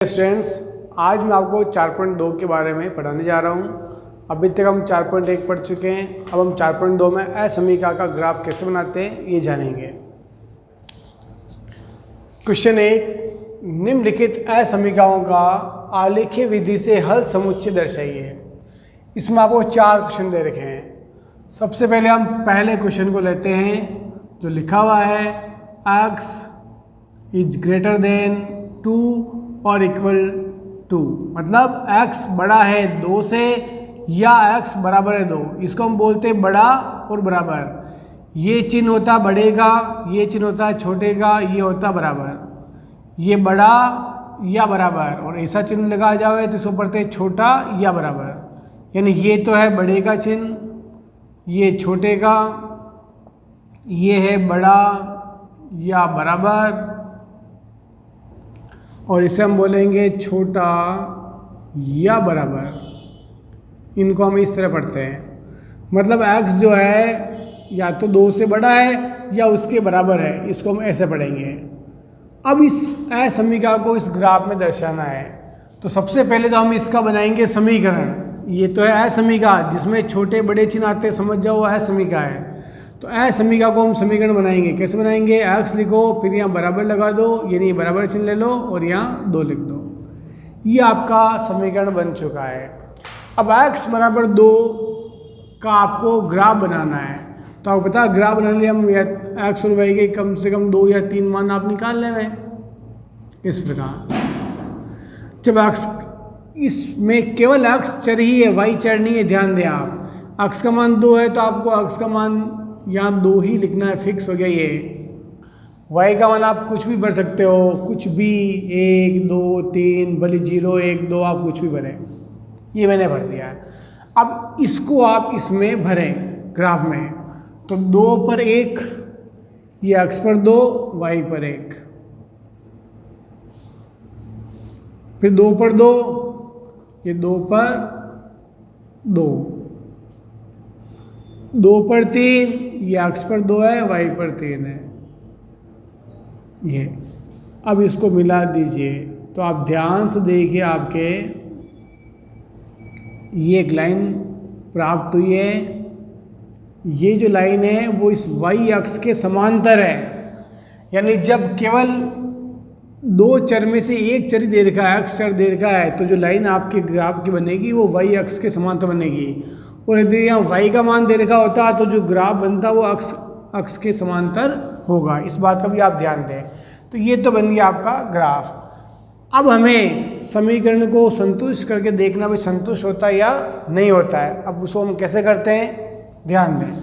Students, आज मैं आपको 4.2 के बारे में पढ़ाने जा रहा हूँ। अभी तक हम 4.1 पढ़ चुके हैं। अब हम 4.2 में असमीका का ग्राफ कैसे बनाते हैं ये जानेंगे। क्वेश्चन 1, निम्नलिखित असमीकाओं का आलेखीय विधि से हल समुच्चय दर्शाइए। इसमें आपको 4 क्वेश्चन दे रखे हैं। सबसे पहले हम पहले क्वेश्चन को लेते हैं जो लिखा हुआ है x इज ग्रेटर देन 2 और इक्वल टू, मतलब x बड़ा है 2 से या x बराबर है 2। इसको हम बोलते हैं बड़ा और बराबर। ये चिन्ह होता बड़े का, ये चिन्ह होता है छोटे का, ये होता बराबर। ये बड़ा या बराबर और ऐसा चिन्ह लगाया जाए तो इसको पढ़ते हैं छोटा या बराबर। यानी ये तो है बड़े का चिन्ह, ये छोटे का, ये है बड़ा या बराबर और इसे हम बोलेंगे छोटा या बराबर। इनको हम इस तरह पढ़ते हैं। मतलब x जो है या तो 2 से बड़ा है या उसके बराबर है, इसको हम ऐसे पढ़ेंगे। अब इस असमीका को इस ग्राफ में दर्शाना है तो सबसे पहले तो हम इसका बनाएंगे समीकरण। ये तो है असमीका जिसमें छोटे बड़े चिन्ह आते हैं, समझ जाओ असमीका है। तो असमीका को हम समीकरण बनाएंगे। कैसे बनाएंगे? x लिखो, फिर यहाँ बराबर लगा दो, यानी बराबर चिन्ह ले लो और यहाँ 2 लिख दो। ये आपका समीकरण बन चुका है। अब x बराबर 2 का आपको ग्राफ बनाना है। तो आपको पता है ग्राफ बनाने लिए हम x और y के कम से कम 2 या 3 मान आप निकाल लेंगे इस प्रकार। जब x इसमें केवल x चर ही है, y चर नहीं है, ध्यान दें आप। x का मान 2 है तो आपको x का मान यहाँ 2 ही लिखना है, फिक्स हो गया ये। y का मान आप कुछ भी भर सकते हो, कुछ भी 1 2 3 भले 0 1 2 आप कुछ भी भरें। ये मैंने भर दिया है। अब इसको आप इसमें भरें ग्राफ में। तो 2 पर 1, ये x पर 2, y पर 1, फिर 2 पर 2, ये 2 पर 2, 2 पर 3, ये x पर 2 है, y पर 3 है। ये अब इसको मिला दीजिए तो आप ध्यान से देखिए, आपके ये एक लाइन प्राप्त हुई है। ये जो लाइन है वो इस y अक्ष के समांतर है। यानी जब केवल 2 चर में से एक चर ही दे रखा है, x चर दे रखा है, तो जो लाइन आपके ग्राफ की बनेगी वो y अक्ष के समांतर बनेगी। और यदि यहाँ y का मान दे रखा होता तो जो ग्राफ बनता वो अक्ष के समांतर होगा। इस बात का भी आप ध्यान दें। तो ये तो बन गया आपका ग्राफ। अब हमें समीकरण को संतुष्ट करके देखना भी संतुष्ट होता है या नहीं होता है। अब उसको हम कैसे करते हैं, ध्यान दें।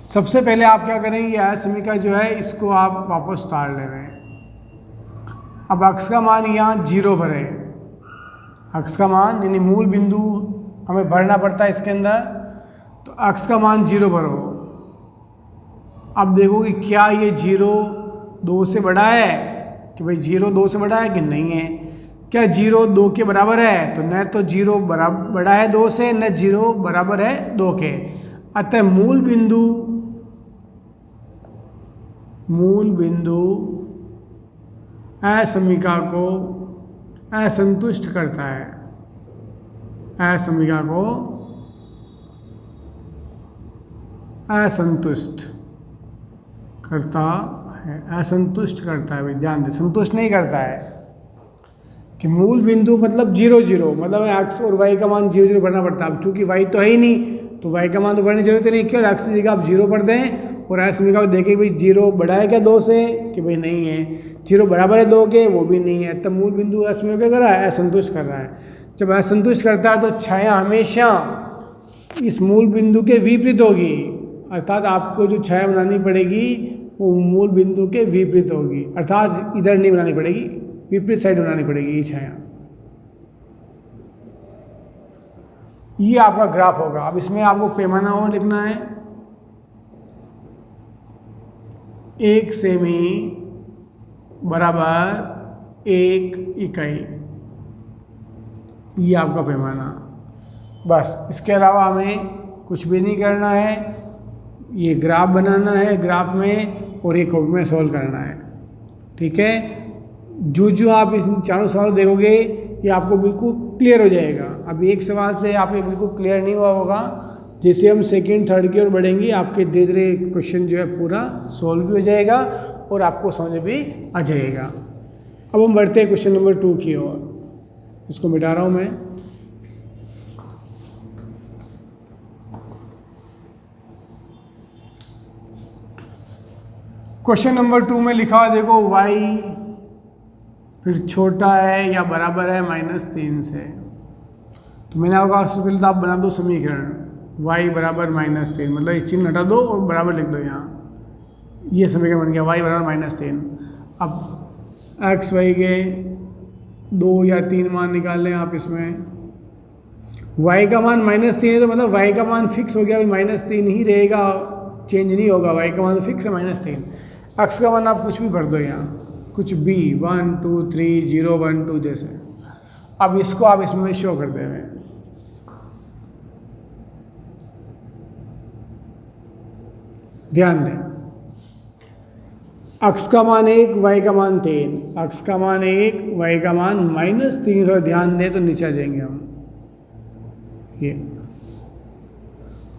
सबसे पहले आप क्या करेंगे, यह समीकरण जो है इसको आप वापस उतार ले रहे हैं। अब x का मान यहाँ 0 भरे। x का मान यानी मूल बिंदु हमें भरना पड़ता है इसके अंदर। तो x का मान 0 भरो। अब देखो कि क्या ये 0 2 से बड़ा है, कि भाई 0 2 से बड़ा है कि नहीं है। क्या 0 2 के बराबर है? तो न तो 0 बड़ा है 2 से, न 0 बराबर है 2 के। अतः मूल बिंदु असमीका को असंतुष्ट करता है। असमीका को असंतुष्ट करता है। असंतुष्ट करता है, भाई ध्यान दे, संतुष्ट नहीं करता है। कि मूल बिंदु मतलब 0 0, मतलब x और y का मान 0 0 भरना पड़ता है। अब चूंकि y तो है ही नहीं तो y का मान तो भरने की जरूरत नहीं। क्यों? x की जगह आप 0 भर दें और असमीका को देखें भाई 0 बड़ा है क्या 2 से, कि भाई नहीं है। 0 बराबर है 2 के, वो भी नहीं है। तब मूल बिंदु असमीका क्या कर रहा है? असंतुष्ट कर रहा है। जब असंतुष्ट करता है तो छाया हमेशा इस मूल बिंदु के विपरीत होगी। अर्थात आपको जो छाया बनानी पड़ेगी वो मूल बिंदु के विपरीत होगी। अर्थात इधर नहीं बनानी पड़ेगी, विपरीत साइड बनानी पड़ेगी ये छाया। ये आपका ग्राफ होगा। अब इसमें आपको पैमाना और लिखना है। 1 सेमी बराबर 1 इकाई, ये आपका पैमाना। बस, इसके अलावा हमें कुछ भी नहीं करना है। ये ग्राफ बनाना है, ग्राफ में, और ये कॉपी में सॉल्व करना है। ठीक है, जो जो आप इस चारों सवाल देखोगे ये आपको बिल्कुल क्लियर हो जाएगा। अब एक सवाल से आप ये बिल्कुल क्लियर नहीं हुआ होगा, जैसे हम सेकेंड थर्ड की ओर बढ़ेंगे आपके धीरे धीरे क्वेश्चन जो है पूरा सॉल्व भी हो जाएगा और आपको समझ भी आ जाएगा। अब हम बढ़ते हैं क्वेश्चन नंबर 2 की ओर। इसको मिटा रहा हूँ मैं। क्वेश्चन नंबर 2 में लिखा हुआ देखो y फिर छोटा है या बराबर है -3 से। तो मैंने होगा सबसे पहले तो आप बना दो समीकरण y बराबर -3, मतलब ये चिन्ह हटा दो और बराबर लिख दो यहाँ। ये समीकरण बन गया y बराबर -3। अब x y के 2 या 3 मान निकाल लें आप इसमें। y का मान -3 है तो मतलब y का मान फिक्स हो गया, भाई -3 ही रहेगा, चेंज नहीं होगा। y का मान फिक्स है -3। x का मान आप कुछ भी भर दो यहाँ, कुछ भी 1 2 3 0 1 2 जैसे। अब इसको आप इसमें शो कर देंगे। ध्यान दें, x का मान 1 y का मान 3, x का मान 1 y का मान -3। थोड़ा ध्यान दें तो नीचे आ जाएंगे हम। ये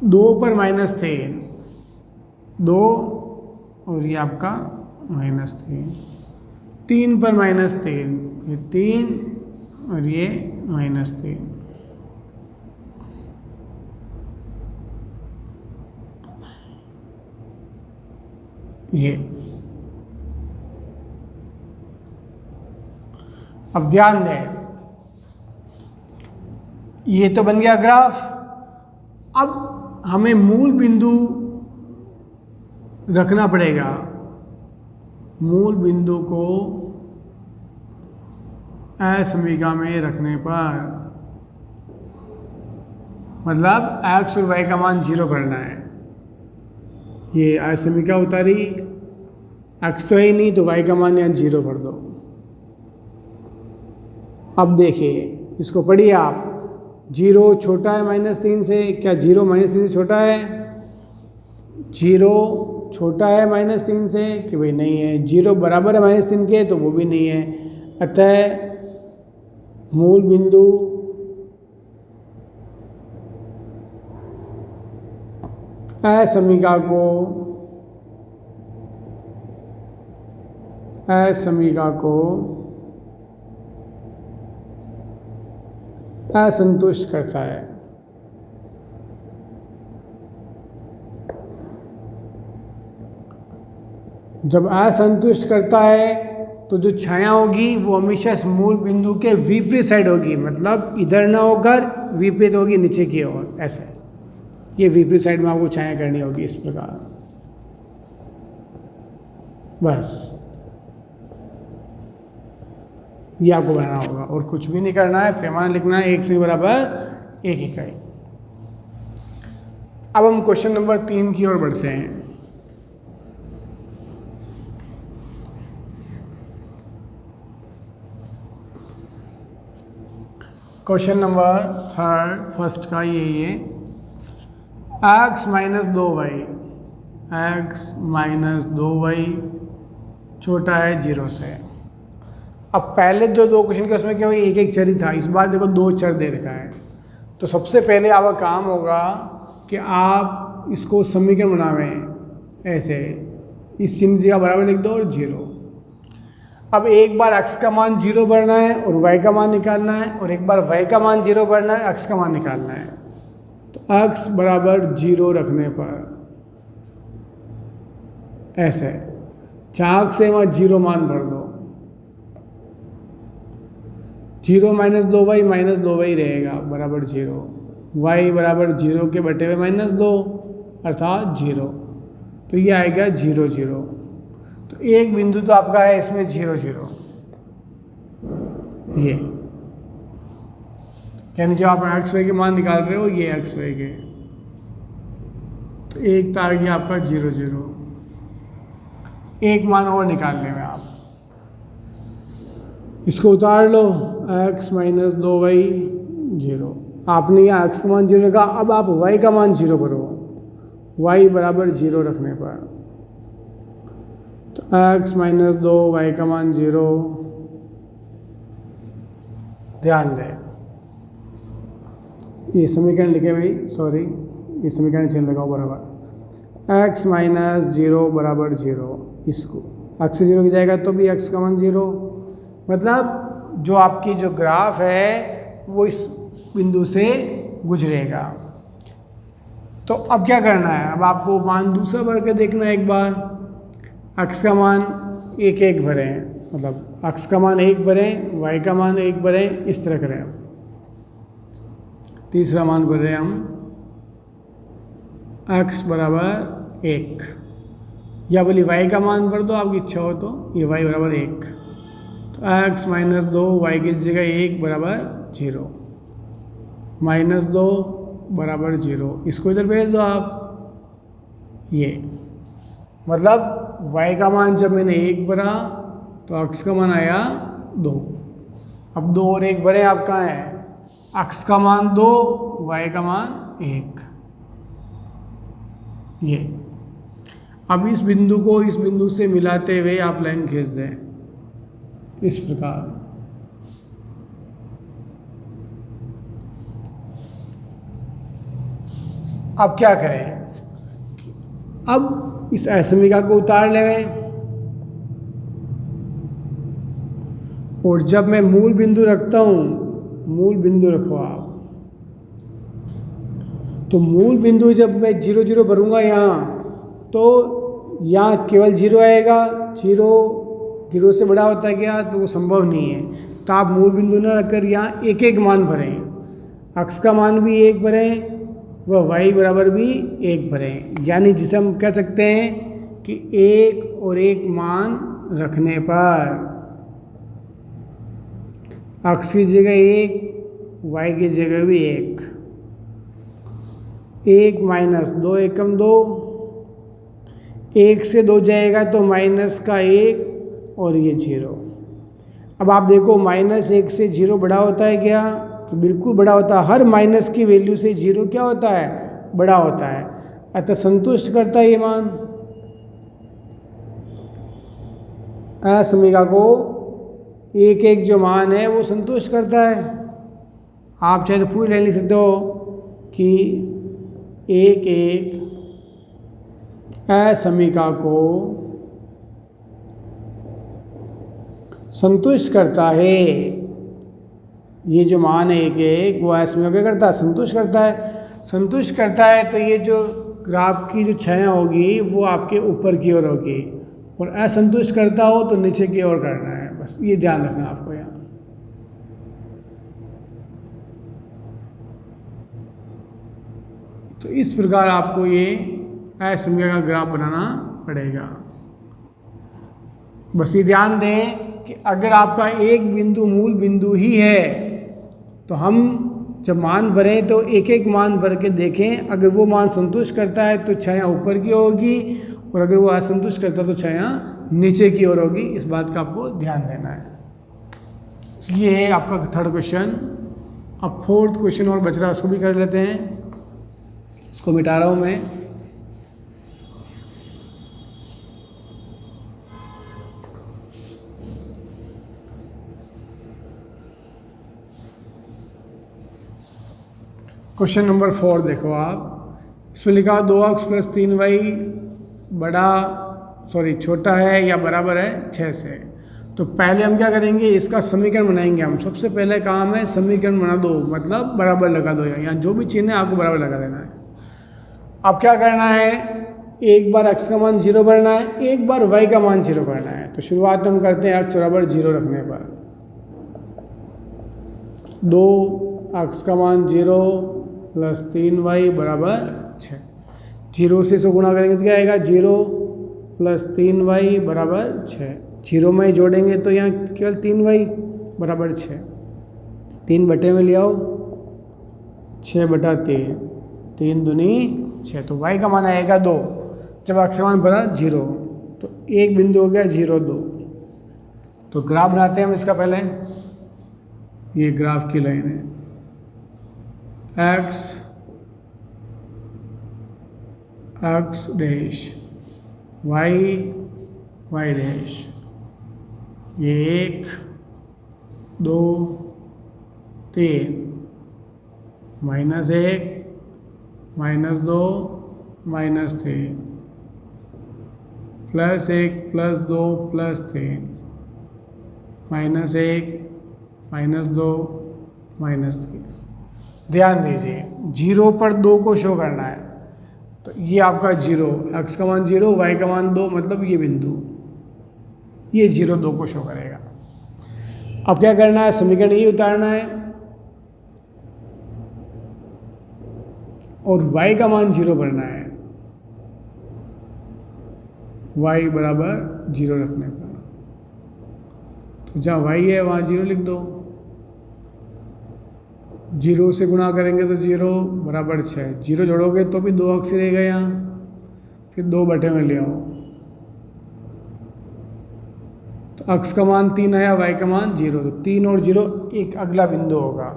2 पर -3, 2 और ये आपका -3, 3 पर -3, ये 3 और ये -3। ये अब ध्यान दें, ये तो बन गया ग्राफ। अब हमें मूल बिंदु रखना पड़ेगा। मूल बिंदु को असमीका में रखने पर मतलब x और y का मान 0 करना है। ये असमीका उतारी, x तो है ही नहीं तो y का मान यहाँ 0 कर दो। अब देखिए इसको पढ़िए आप, 0 छोटा है -3 से, क्या 0 -3 से छोटा है? 0 छोटा है -3 से कि भाई नहीं है। 0 बराबर है -3 के तो वो भी नहीं है। अतः मूल बिंदु असमीका को असंतुष्ट करता है। जब असंतुष्ट करता है तो जो छाया होगी वो हमेशा इस मूल बिंदु के विपरीत साइड होगी, मतलब इधर ना होकर विपरीत होगी नीचे की ओर। ऐसे ये विपरीत साइड में आपको छाया करनी होगी इस प्रकार। बस ये आपको बनाना होगा और कुछ भी नहीं करना है। पैमाना लिखना है 1 से बराबर 1 इकाई। अब हम क्वेश्चन नंबर 3 की ओर बढ़ते हैं। क्वेश्चन नंबर फर्स्ट का ये x - 2y, x - 2y छोटा है 0 से। अब पहले जो 2 क्वेश्चन के उसमें क्या हुआ, एक एक चर ही था। इस बार देखो 2 चर दे रखा है। तो सबसे पहले आपका काम होगा कि आप इसको समीकरण बनावें ऐसे, इस चिन्ह जगह बराबर लिख दो और 0। अब एक बार x का मान 0 भरना है और y का मान निकालना है, और एक बार y का मान 0 भरना है, x का मान निकालना है। तो x बराबर 0 रखने पर ऐसे चाक से वहाँ 0 मान भर दो। 0 - 2y -2y रहेगा बराबर 0। y बराबर 0 के बटे हुए -2 अर्थात 0। तो ये आएगा 0 0। तो एक बिंदु तो आपका है इसमें 0 0, ये यानी जो आप एक्स वाई के मान निकाल रहे हो ये एक्स वाई के। तो एक तो आ गया आपका 0 0। एक मान और निकालने में आप इसको उतार लो, x - 2y 0। आपने यहाँ x का मान 0 रखा, अब आप y का मान 0 करो। y बराबर 0 रखने पर तो x - 2 y का मान 0 ध्यान दें, ये समीकरण लिखे भाई, सॉरी ये समीकरण चेंज लगाओ बराबर, x माइनस 0 बराबर 0, इसको x से 0 की जाएगा तो भी x का मान 0, मतलब जो आपकी जो ग्राफ है वो इस बिंदु से गुजरेगा। तो अब क्या करना है, अब आपको मान दूसरा भर के देखना है एक बार, x का मान 1 1 भरें, मतलब x का मान 1 भरें, y का मान 1 भरें, इस तरह करें। अब तीसरा मान भर रहे हैं हम x बराबर 1, या बोली y का मान भर दो आपकी इच्छा हो तो, ये y बराबर 1, तो x माइनस 2 y की जगह 1 बराबर 0, माइनस 2 बराबर 0, इसको इधर भेज दो आप। ये मतलब y का मान जब मैंने 1 भरा तो x का मान आया 2, अब 2 और 1 भरे आप कहाँ हैं, x का मान 2, y का मान 1, ये। अब इस बिंदु को इस बिंदु से मिलाते हुए आप लाइन खींच दें इस प्रकार। अब क्या करें, अब इस असमिका को उतार लें, और जब मैं मूल बिंदु रखता हूं, मूल बिंदु रखो आप, तो मूल बिंदु जब मैं 0 0 भरूंगा यहाँ, तो यहाँ केवल 0 आएगा, 0 से बड़ा होता है क्या, तो वो संभव नहीं है। तो आप मूल बिंदु न रखकर यहाँ 1 1 मान भरें, x का मान भी 1 भरें, वह y बराबर भी 1 भरें, यानी जिसे हम कह सकते हैं कि 1 और 1 मान रखने पर x की जगह 1, y की जगह भी 1, 1 माइनस 2 एकम 2, 1 से 2 जाएगा तो माइनस का 1 और ये 0। अब आप देखो माइनस 1 से 0 बड़ा होता है क्या, तो बिल्कुल बड़ा होता है, हर माइनस की वैल्यू से 0 क्या होता है, बड़ा होता है, अतः संतुष्ट करता है ये मान। असमिका को 1 1 जो मान है वो संतुष्ट करता है। आप चाहे तो पूरी लाइन लिख सकते हो कि 1 1 असमिका को संतुष्ट करता है, ये जो मान है 1 1 वो असमिका क्या करता है, संतुष्ट करता है। संतुष्ट करता है तो ये जो ग्राफ की जो छाया होगी वो आपके ऊपर की ओर होगी, और असंतुष्ट करता हो तो नीचे की ओर करना है, बस ये ध्यान रखना आपको यहाँ। तो इस प्रकार आपको ये असमिका का ग्राफ बनाना पड़ेगा। बस ये ध्यान दें कि अगर आपका एक बिंदु मूल बिंदु ही है तो हम जब मान भरें तो 1 1 मान भर के देखें, अगर वो मान संतुष्ट करता है तो छाया ऊपर की होगी, और अगर वो असंतुष्ट करता है तो छाया नीचे की ओर होगी। इस बात का आपको ध्यान देना है। ये है आपका 3rd क्वेश्चन। अब 4th क्वेश्चन और बच रहा है, उसको भी कर लेते हैं। इसको मिटा रहा हूँ मैं। क्वेश्चन नंबर 4 देखो आप, इसमें लिखा 2x + 3y छोटा है या बराबर है 6 से। तो पहले हम क्या करेंगे, इसका समीकरण बनाएंगे हम। सबसे पहले काम है समीकरण बना दो, मतलब बराबर लगा दो, यहाँ जो भी चिन्ह है आपको बराबर लगा देना है। अब क्या करना है, एक बार x का मान 0 भरना है, एक बार y का मान 0 भरना है। तो शुरुआत में हम करते हैं x बराबर 0 रखने पर 2x का मान 0 + 3y बराबर 6। 0 से इसको गुणा करेंगे तो क्या आएगा, 0 + 3y बराबर 6। 0 में जोड़ेंगे तो यहाँ केवल 3y बराबर 6। 3 बटे में ले आओ, 6/3, 3 दूनी 6। तो y का मान आएगा 2। जब x का मान बना 0 तो एक बिंदु हो गया 0 2। तो ग्राफ बनाते हैं हम इसका। पहले ये ग्राफ की लाइन है, x dash y y dash, ये 1 2 3 -1 -2 -3 +1 +2 +3 -1 -2 -3। ध्यान दीजिए 0 पर 2 को शो करना है, तो ये आपका 0, x का मान 0, y का मान 2, मतलब ये बिंदु, ये 0 2 को शो करेगा। अब क्या करना है, समीकरण ये उतारना है और y का मान 0 भरना है, y बराबर 0 रखने पर, तो जहाँ y है वहाँ 0 लिख दो। 0 से गुणा करेंगे तो 0 बराबर 6, 0 जोड़ोगे तो भी 2 अक्स रहेगा यहाँ, फिर 2 बटे में ले आओ, तो x का मान 3 आया, y का मान 0, तो 3 और 0 एक अगला बिंदु होगा।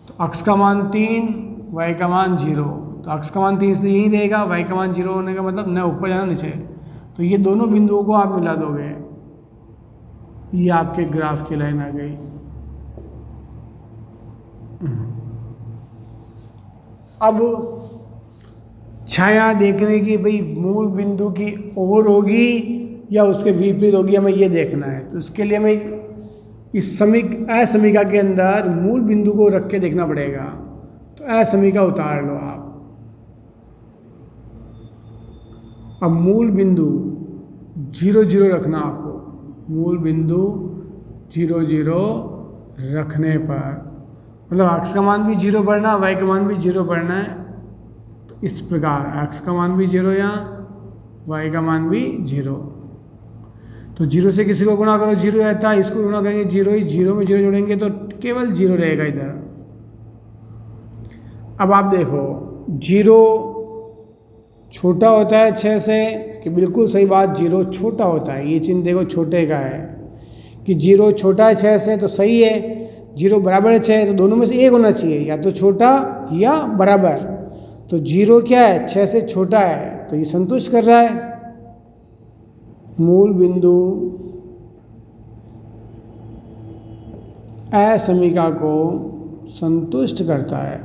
तो x का मान 3, y का मान 0, तो x का मान 3 इसलिए यही रहेगा, y का मान 0 होने का मतलब न ऊपर जाना नीचे, तो ये दोनों बिंदुओं को आप मिला दोगे, ये आपके ग्राफ की लाइन आ गई। अब छाया देखने की भाई मूल बिंदु की ओर होगी या उसके विपरीत होगी, हमें ये देखना है। तो इसके लिए हमें इस असमीका के अंदर मूल बिंदु को रख के देखना पड़ेगा। तो असमीका उतार लो आप। अब मूल बिंदु 0 0 रखना आपको, मूल बिंदु 0 0 रखने पर मतलब x का मान भी 0 पढ़ना, y का मान भी 0 पढ़ना है। तो इस प्रकार x का मान भी 0 यहाँ, y का मान भी 0। तो 0 से किसी को गुणा करो 0 रहता है, इसको गुणा करेंगे 0 ही, 0 में 0 जोड़ेंगे तो केवल 0 रहेगा इधर। अब आप देखो 0 छोटा होता है 6 से, कि बिल्कुल सही बात, 0 छोटा होता है, ये चिन्ह देखो छोटे का है कि 0 छोटा है 6 से, तो सही है। 0 बराबर है 6, तो दोनों में से एक होना चाहिए, या तो छोटा या बराबर। तो 0 क्या है, 6 से छोटा है, तो ये संतुष्ट कर रहा है। मूल बिंदु असमीका को संतुष्ट करता है।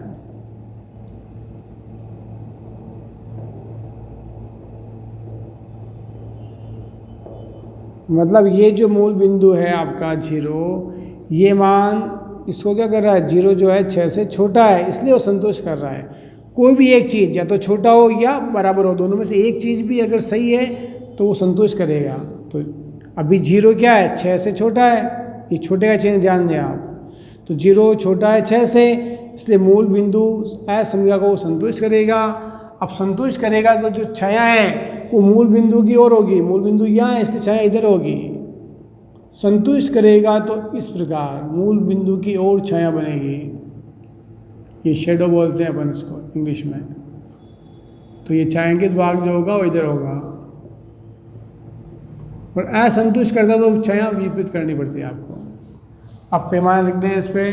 मतलब ये जो मूल बिंदु है आपका 0, ये मान इसको क्या कर रहा है, 0 जो है 6 से छोटा है, इसलिए वो संतुष्ट कर रहा है। कोई भी एक चीज़ या तो छोटा हो या बराबर हो, दोनों में से एक चीज़ भी अगर सही है तो वो संतुष्ट करेगा। तो अभी 0 क्या है, 6 से छोटा है, ये छोटे का चिन्ह ध्यान दें आप। तो 0 छोटा है 6 से, इसलिए मूल बिंदु असमीका को संतुष्ट करेगा। अब संतुष्ट करेगा तो जो छाया है वो मूल बिंदु की ओर होगी, मूल बिंदु यहाँ है इसलिए छाया इधर होगी। संतुष्ट करेगा तो इस प्रकार मूल बिंदु की ओर छाया बनेगी। ये शेडो बोलते हैं अपन इसको इंग्लिश में। तो ये छायांकित भाग जो होगा वो इधर होगा, और असंतुष्ट करता तो छाया विपरीत करनी पड़ती है आपको। अब पैमाना लिख दें इस पे,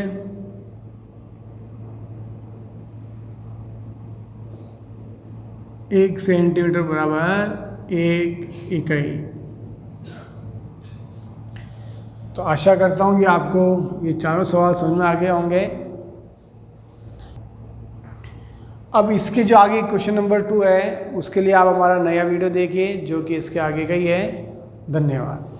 एक सेंटीमीटर बराबर 1 इकाई। तो आशा करता हूँ कि आपको ये चारों सवाल समझ में आ गए होंगे। अब इसके जो आगे क्वेश्चन नंबर 2 है, उसके लिए आप हमारा नया वीडियो देखिए जो कि इसके आगे का ही है। धन्यवाद।